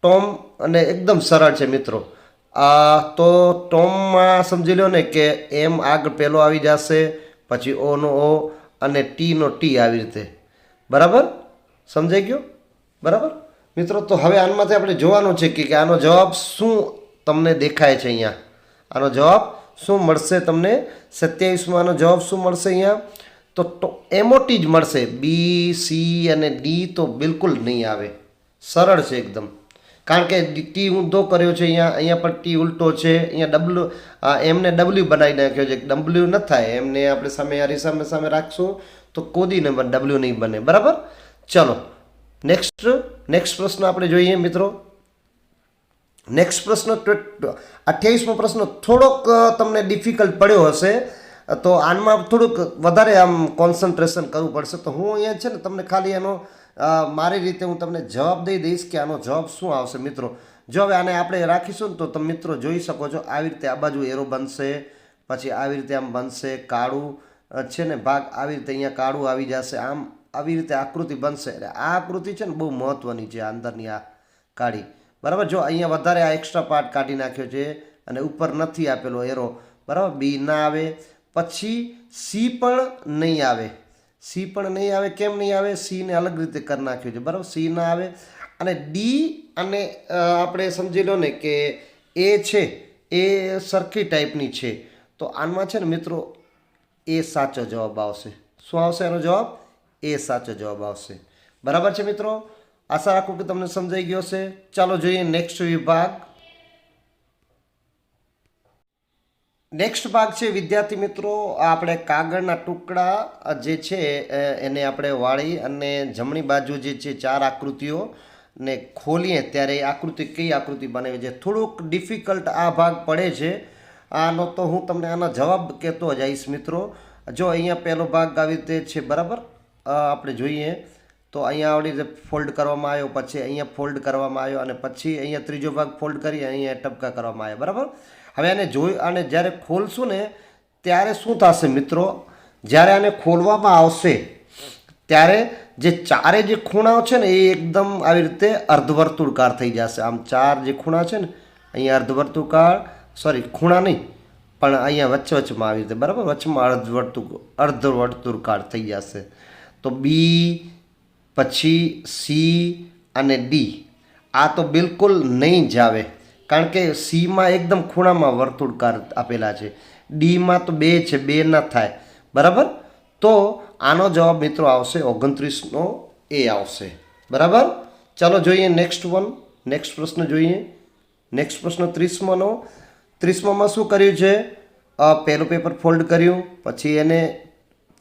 ટોમ, અને એકદમ સરળ છે મિત્રો. તો ટોમમાં સમજી લો ને કે એમ આગળ પહેલો આવી જશે, પછી ઓનો ઓ અને ટીનો ટી, આવી રીતે. બરાબર? સમજાઈ ગયો? બરાબર મિત્રો? તો હવે આમાંથી આપણે જોવાનું છે કે આનો જવાબ શું તમને દેખાય છે અહીંયા. આનો જવાબ શું મળશે તમને? 27માં આનો જવાબ શું મળશે અહીંયા? તો એમોટી જ મળશે. બી, સી અને ડી તો બિલકુલ નહીં આવે. સરળ છે એકદમ, કારણ કે ટી ઊંધો કર્યો છે અહીંયા, અહીંયા પણ ટી ઉલટો છે, અહીંયા ડબલ્યુ, એમને ડબલ્યુ બનાવી નાખ્યો છે. ડબલ્યુ ન થાય, એમને આપણે સામે સામે રાખશું તો કોદીને ડબલ્યુ નહીં બને. બરાબર? ચલો નેક્સ્ટ પ્રશ્ન આપણે જોઈએ મિત્રો. નેક્સ્ટ પ્રશ્ન 28મો પ્રશ્ન થોડોક તમને ડિફિકલ્ટ પડ્યો હશે, તો આમાં થોડુંક વધારે આમ કોન્સન્ટ્રેશન કરવું પડશે. તો હું અહીંયા છે ને તમને ખાલી એનો મારી રીતે હું તમને જવાબ દઈ દઈશ કે આનો જવાબ શું આવશે મિત્રો. જો હવે આને આપણે રાખીશું ને તો તમે મિત્રો જોઈ શકો છો, આવી રીતે આ બાજુ એરો બનશે, પછી આવી રીતે આમ બનશે, કાળું છે ને ભાગ આવી રીતે અહીંયા કાળું આવી જશે, આમ આવી રીતે આકૃતિ બનશે. એટલે આ આકૃતિ છે ને બહુ મહત્વની છે, અંદરની આ કાળી. બરાબર? જો અહીંયા વધારે આ એક્સ્ટ્રા પાર્ટ કાઢી નાખ્યો છે અને ઉપર નથી આપેલો એરો. બરાબર? બી ના આવે, પછી સી પણ નહીં આવે. સી પણ નહીં આવે. કેમ નહીં આવે? સીને અલગ રીતે કરી નાખ્યું છે. બરાબર? સી ના આવે. અને ડી અને આપણે સમજી લો ને કે એ છે એ સરખી ટાઈપની છે, તો આમાં છે ને મિત્રો એ સાચો જવાબ આવશે. શું આવશે એનો જવાબ? એ સાચો જવાબ આવશે. બરાબર છે મિત્રો? આશા રાખું કે તમને સમજાઈ ગયો હશે. ચાલો જોઈએ નેક્સ્ટ વિભાગ. નેક્સ્ટ ભાગ છે વિદ્યાર્થી મિત્રો, આપણે કાગળના ટુકડા જે છે એને આપણે વાળી અને જમણી બાજુ જે છે 4 આકૃતિઓ ને ખોલીએ ત્યારે એ આકૃતિ કઈ આકૃતિ બનાવી છે. થોડુંક ડિફિકલ્ટ આ ભાગ પડે છે આનો, તો હું તમને આનો જવાબ કહેતો જઈશ મિત્રો. જો અહીંયા પહેલો ભાગ આવી રીતે છે. બરાબર? આપણે જોઈએ તો અહીંયા આવડી રીતે ફોલ્ડ કરવામાં આવ્યો, પછી અહીંયા ફોલ્ડ કરવામાં આવ્યો, અને પછી અહીંયા ત્રીજો ભાગ ફોલ્ડ કરી અહીંયા ટપકા કરવામાં આવ્યા. બરાબર? હવે આને જોઈ અને જ્યારે ખોલશું ને ત્યારે શું થશે મિત્રો? જ્યારે આને ખોલવામાં આવશે ત્યારે જે ચારે જે ખૂણાઓ છે ને એ એકદમ આવી રીતે અર્ધવર્તુળકાર થઈ જશે. આમ 4 જે ખૂણા છે ને અહીંયા અર્ધવર્તુળકાર, સોરી ખૂણા નહીં પણ અહીંયા વચ્ચેમાં આવી રીતે. બરાબર? વચમાં અર્ધવર્તુળકાર થઈ જશે. તો બી, પછી સી અને ડી આ તો બિલકુલ નહીં જ આવે, કારણ કે સીમાં એકદમ ખૂણામાં વર્તુળકાર આપેલા છે, ડીમાં તો 2 છે, 2 ના થાય. બરાબર? તો આનો જવાબ મિત્રો આવશે 29નો એ આવશે. બરાબર? ચાલો જોઈએ નેક્સ્ટ પ્રશ્ન જોઈએ. નેક્સ્ટ પ્રશ્ન 30માનો. 30મામાં શું કર્યું છે? પહેલું પેપર ફોલ્ડ કર્યું, પછી એને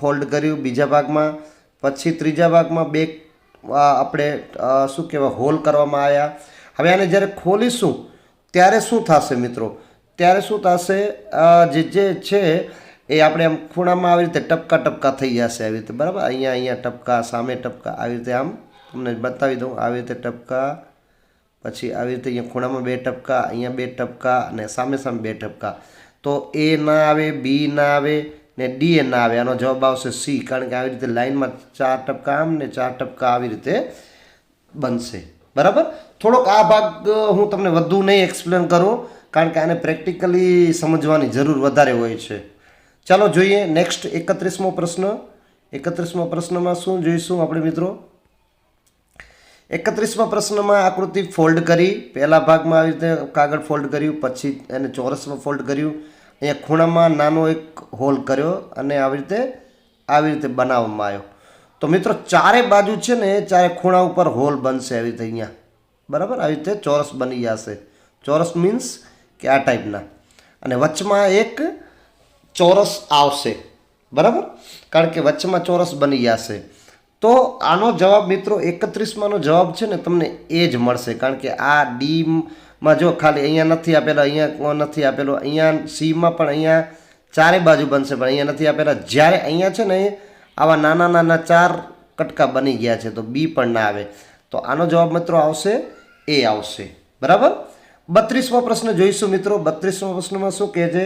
ફોલ્ડ કર્યું બીજા ભાગમાં, પછી ત્રીજા ભાગમાં 2 આપણે શું કહેવાય હોલ કરવામાં આવ્યા. હવે આને જ્યારે ખોલીશું ત્યારે શું થશે મિત્રો? ત્યારે શું થશે? જે છે એ આપણે આમ ખૂણામાં આવી રીતે ટપકા થઈ જશે આવી રીતે. બરાબર? અહીંયા ટપકા, સામે ટપકા, આવી રીતે આમ તમને બતાવી દઉં. આવી રીતે ટપકા, પછી આવી રીતે અહીંયા ખૂણામાં 2 ટપકા, અહીંયા 2 ટપકા અને સામે 2 ટપકા. તો એ ના આવે, બી ના આવે ને ડી એ ના આવે. આનો જવાબ આવશે સી, કારણ કે આવી રીતે લાઇનમાં 4 ટપકા આમ ને 4 ટપકા આવી રીતે બનશે. બરાબર? થોડોક આ ભાગ હું તમને વધુ નહીં એક્સપ્લેન કરું, કારણ કે આને પ્રેક્ટિકલી સમજવાની જરૂર વધારે હોય છે. ચાલો જોઈએ નેક્સ્ટ 31મો પ્રશ્ન. 31મા પ્રશ્નમાં શું જોઈશું આપણે મિત્રો? 31મા પ્રશ્નમાં આકૃતિ ફોલ્ડ કરી, પહેલા ભાગમાં આવી રીતે કાગળ ફોલ્ડ કર્યું, પછી એને ચોરસમાં ફોલ્ડ કર્યું, અહીંયા ખૂણામાં નાનો એક હોલ કર્યો અને આવી રીતે બનાવવામાં આવ્યો. તો મિત્રો ચારે બાજુ છે ને ચારે ખૂણા ઉપર હોલ બનશે આવી રીતે અહીંયા, બરાબર, આવી રીતે ચોરસ બની જશે. ચોરસ મીન્સ કે આ ટાઈપના, અને વચમાં એક ચોરસ આવશે, બરાબર, કારણ કે વચમાં ચોરસ બની જશે. તો આનો જવાબ મિત્રો 31માંનો જવાબ છે ને તમને એ જ મળશે, કારણ કે આ ડીમાં જો ખાલી અહીંયા નથી આપેલો, અહીંયા નથી આપેલો, અહીંયા સીમાં પણ અહીંયા ચારે બાજુ બનશે પણ અહીંયા નથી આપેલા. જ્યારે અહીંયા છે ને આવા નાના નાના 4 કટકા બની ગયા છે તો બી પણ ના આવે. તો આનો જવાબ મિત્રો આવશે એ આવશે, બરાબર. 32મો પ્રશ્ન જોઈશું મિત્રો. 32મા પ્રશ્નમાં શું કહે છે,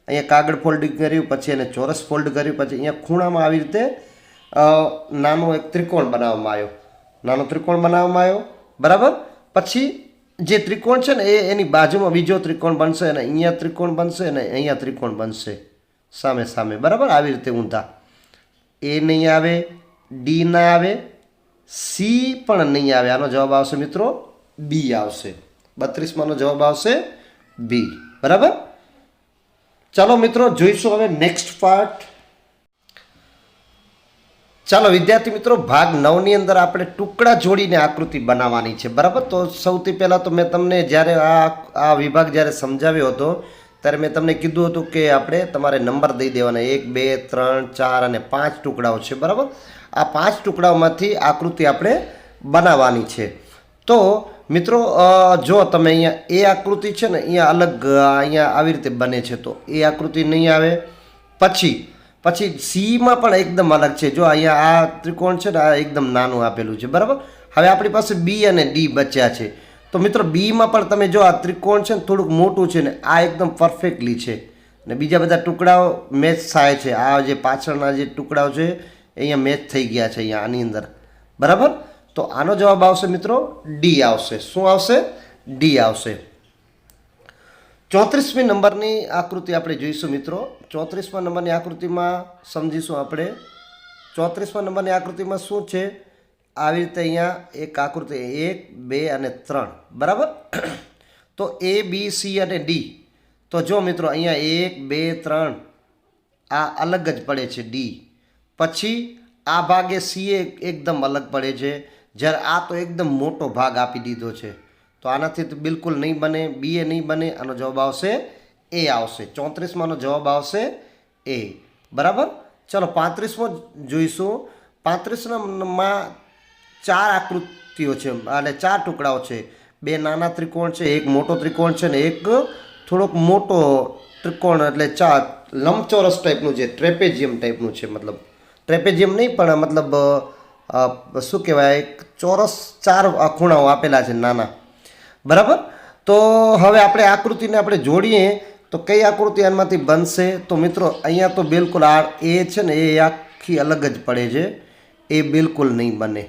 અહીંયા કાગળ ફોલ્ડિંગ કર્યું, પછી એને ચોરસ ફોલ્ડ કર્યું, પછી અહીંયા ખૂણામાં આવી રીતે નાનો એક ત્રિકોણ બનાવવામાં આવ્યો, નાનો ત્રિકોણ બનાવવામાં આવ્યો, બરાબર. પછી જે ત્રિકોણ છે ને એની બાજુમાં બીજો ત્રિકોણ બનશે, અને અહીંયા ત્રિકોણ બનશે, અને અહીંયા ત્રિકોણ બનશે સામે સામે, બરાબર, આવી રીતે ઊંધા. એ નહીં આવે, ડી ના આવે, સી પણ નહીં આવે. આનો જવાબ આવશે મિત્રો બી આવશે. 32માંનો જવાબ આવશે બી, બરાબર. ચાલો મિત્રો જોઈશું હવે નેક્સ્ટ પાર્ટ. ચાલો વિદ્યાર્થી મિત્રો, ભાગ 9ની અંદર આપણે ટુકડા જોડીને આકૃતિ બનાવવાની છે, બરાબર. તો સૌથી પહેલાં તો મેં તમને જ્યારે આ વિભાગ જ્યારે સમજાવ્યો હતો ત્યારે મેં તમને કીધું હતું કે આપણે તમારે નંબર દઈ દેવાના, 1 2 3 4 અને 5 ટુકડાઓ છે, બરાબર. આ 5 ટુકડાઓમાંથી આકૃતિ આપણે બનાવવાની છે. તો મિત્રો જો તમે અહીંયા એ આકૃતિ છે ને અહીંયા અલગ અહીંયા આવી રીતે બને છે, તો એ આકૃતિ નહીં આવે. પછી સીમાં પણ એકદમ અલગ છે. જો અહીંયા આ ત્રિકોણ છે ને આ એકદમ નાનું આપેલું છે, બરાબર. હવે આપણી પાસે બી અને ડી બચ્યા છે. તો મિત્રો બીમાં પણ તમે જો આ ત્રિકોણ છે ને થોડુંક મોટું છે ને આ એકદમ પરફેક્ટલી છે, અને બીજા બધા ટુકડાઓ મેચ થાય છે. આ જે પાછળના જે ટુકડાઓ છે અહીંયા મેચ થઈ ગયા છે અહીંયા આની અંદર, બરાબર. તો આનો જવાબ આવશે મિત્રો ડી આવશે. શું આવશે? ડી આવશે. 34મી નંબરની આકૃતિ આપણે જોઈશું મિત્રો. 34મા નંબરની આકૃતિમાં સમજીશું આપણે. 34મા નંબરની આકૃતિમાં શું છે, આવી રીતે અહીંયા એક આકૃતિ 1 2 અને 3, બરાબર. તો એ બી સી અને ડી. તો જો મિત્રો અહીંયા 1 2 3 આ અલગ જ પડે છે ડી. પછી આ ભાગે સી એકદમ અલગ પડે છે, જ્યારે આ તો એકદમ મોટો ભાગ આપી દીધો છે. તો આનાથી તો બિલકુલ નહીં બને, બી એ નહીં બને. આનો જવાબ આવશે એ આવશે. 34માંનો જવાબ આવશે એ, બરાબર. ચલો 35મો જોઈશું. 35માં 4 આકૃતિઓ છે અને 4 ટુકડાઓ છે. 2 નાના ત્રિકોણ છે, એક મોટો ત્રિકોણ છે ને એક થોડોક મોટો ત્રિકોણ, એટલે લંબચોરસ ટાઈપનું છે, ટ્રેપેઝિયમ ટાઈપનું છે. મતલબ ટ્રેપેઝિયમ નહીં પણ મતલબ શું કહેવાય, એક ચોરસ 4 ખૂણાઓ આપેલા છે નાના, બરાબર. તો હવે આપણે આકૃતિને આપણે જોડીએ તો કઈ આકૃતિ આમાંથી બનશે. તો મિત્રો અહીંયા તો બિલકુલ આ એ છે ને એ આખી અલગ જ પડે છે, એ બિલકુલ નહીં બને,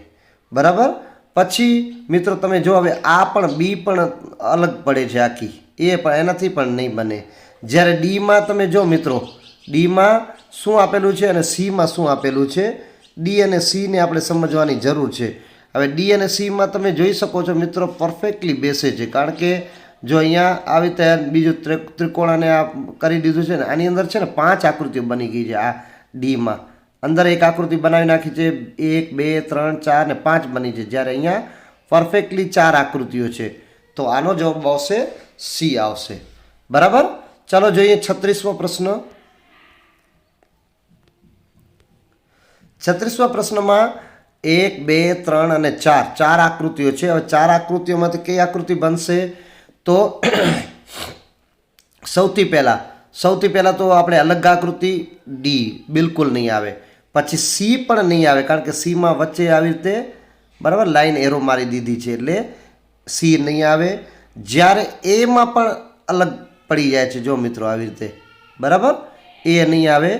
બરાબર. પછી મિત્રો તમે જો હવે આ પણ બી પણ અલગ પડે છે આખી, એ પણ એનાથી પણ નહીં બને. જ્યારે ડીમાં તમે જો મિત્રો ડીમાં શું આપેલું છે અને સીમાં શું આપેલું છે, ડી અને સીને આપણે સમજવાની જરૂર છે. હવે ડી અને સીમાં તમે જોઈ શકો છો મિત્રો પરફેક્ટલી બેસે છે, કારણ કે જો અહીંયા આવી રીતે બીજું ત્રિકોણાને આ કરી દીધું છે ને, આની અંદર છે ને 5 આકૃતિઓ બની ગઈ છે. આ ડીમાં અંદર એક આકૃતિ બનાવી નાખી છે, 1 2 3 4 ને 5 બની છે, જ્યારે અહીંયા પરફેક્ટલી 4 આકૃતિઓ છે. તો આનો જવાબ આવશે સી આવશે, બરાબર. ચાલો જોઈએ 36મો પ્રશ્ન. 36મા પ્રશ્નમાં 1 2 3 અને 4 આકૃતિઓ છે. હવે 4 આકૃતિઓમાંથી કઈ આકૃતિ બનશે? તો સૌથી પહેલાં તો આપણે અલગ આકૃતિ ડી બિલકુલ નહીં આવે. પછી સી પણ નહીં આવે, કારણ કે સીમાં વચ્ચે આવી રીતે બરાબર લાઈન એરો મારી દીધી છે, એટલે સી નહીં આવે. જ્યારે એમાં પણ અલગ પડી જાય છે જો મિત્રો આવી રીતે, બરાબર, એ નહીં આવે.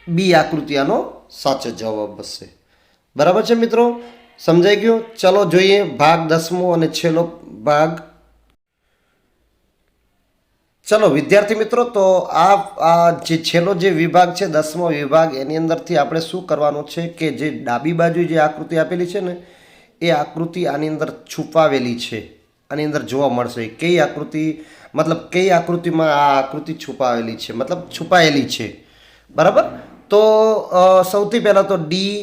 બી આકૃતિ આનો સાચો જવાબ હશે, બરાબર છે મિત્રો, સમજાઈ ગયું. ચલો જોઈએ ભાગ 10મો અને છેલ્લો ભાગ. ચલો વિદ્યાર્થી મિત્રો, તો આ જે છેલ્લો જે વિભાગ છે 10મો વિભાગ, એની અંદરથી આપણે શું કરવાનું છે કે જે ડાબી બાજુ જે આકૃતિ આપેલી છે ને એ આકૃતિ આની અંદર છુપાવેલી છે, આની અંદર જોવા મળશે. કઈ આકૃતિ, મતલબ કઈ આકૃતિમાં આ આકૃતિ છુપાવેલી છે, મતલબ છુપાયેલી છે, બરાબર. તો સૌથી પહેલાં તો ડી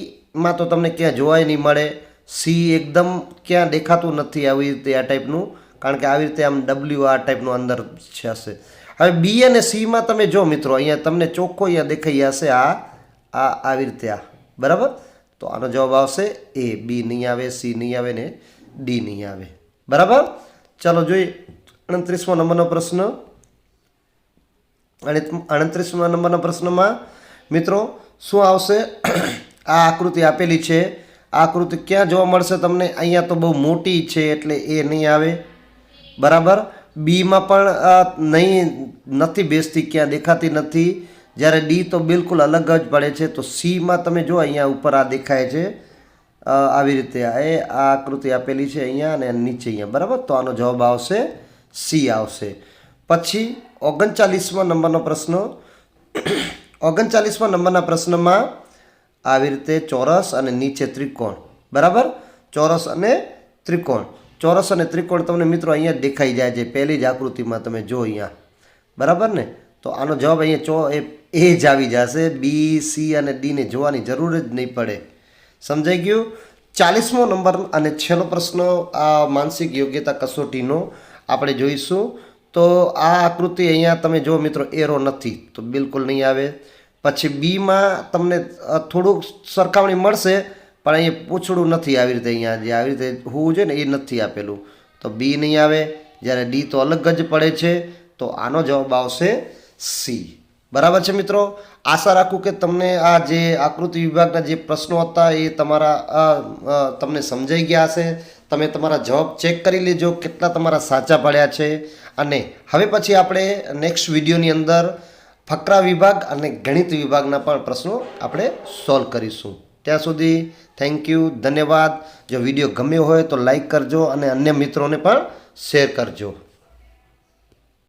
માં તો તમને ક્યાં જોવાય નહીં મળે. સી એકદમ ક્યાં દેખાતું નથી આવી રીતે આ ટાઈપનું, કારણ કે આવી રીતે આમ ડબલ્યુ આ ટાઈપનું અંદર હશે. હવે બી અને સીમાં તમે જો મિત્રો, અહીંયા તમને ચોખ્ખો અહીંયા દેખાઈ હશે આ આવી રીતે આ, બરાબર. તો આનો જવાબ આવશે એ. બી નહીં આવે, સી નહીં આવે ને ડી નહીં આવે, બરાબર. ચાલો જોઈએ 29મા નંબરનો પ્રશ્ન. અને 29મા નંબરના પ્રશ્નમાં મિત્રો શું આવશે? આ આકૃતિ આપેલી છે. આ આકૃતિ ક્યાં જોવા મળશે તમને? અહીંયા તો બહુ મોટી છે એટલે એ નહીં આવે, બરાબર. બીમાં પણ નથી બેસતી, ક્યાં દેખાતી નથી. જ્યારે ડી તો બિલકુલ અલગ જ પડે છે. તો સીમાં તમે જો અહીંયા ઉપર આ દેખાય છે આવી રીતે આ આકૃતિ આપેલી છે અહીંયા અને નીચે અહીંયા, બરાબર. તો આનો જવાબ આવશે સી આવશે. પછી 39મા નંબરનો પ્રશ્ન. 39મા નંબરના પ્રશ્નમાં આવી રીતે ચોરસ અને નીચે ત્રિકોણ, બરાબર. ચોરસ અને ત્રિકોણ. ચોરસ અને ત્રિકોણ તમને મિત્રો અહીંયા દેખાઈ જાય છે પહેલી જ આકૃતિમાં, તમે જો અહીંયા, બરાબર ને. તો આનો જવાબ અહીંયા એ જ આવી જશે. બી, સી અને ડીને જોવાની જરૂર જ નહીં પડે. સમજાઈ ગયું? 40મો નંબર અને છેલ્લો પ્રશ્ન આ માનસિક યોગ્યતા કસોટીનો આપણે જોઈશું. તો આ આકૃતિ અહીંયા તમે જો મિત્રો એરો નથી તો બિલકુલ નહીં આવે. પછી બીમાં તમને થોડુંક સરખામણી મળશે પણ અહીંયા પૂછડું નથી આવી રીતે, અહીંયા જે આવી રીતે હોવું જોઈએ ને એ નથી આપેલું, તો બી નહીં આવે. જ્યારે ડી તો અલગ જ પડે છે. તો આનો જવાબ આવશે સી, બરાબર છે મિત્રો. આશા રાખું કે તમને આ જે આકૃતિ વિભાગના જે પ્રશ્નો હતા એ તમને સમજાઈ ગયા હશે. તમે તમારા જવાબ ચેક કરી લેજો કેટલા તમારા સાચા પડ્યા છે. અને હવે પછી આપણે નેક્સ્ટ વિડીયોની અંદર ફકરા વિભાગ અને ગણિત વિભાગના પણ પ્રશ્નો આપણે સોલ્વ કરીશું. ત્યાં સુધી થેન્ક યુ, ધન્યવાદ. જો વિડીયો ગમ્યો હોય તો લાઈક કરજો અને અન્ય મિત્રોને પણ શેર કરજો.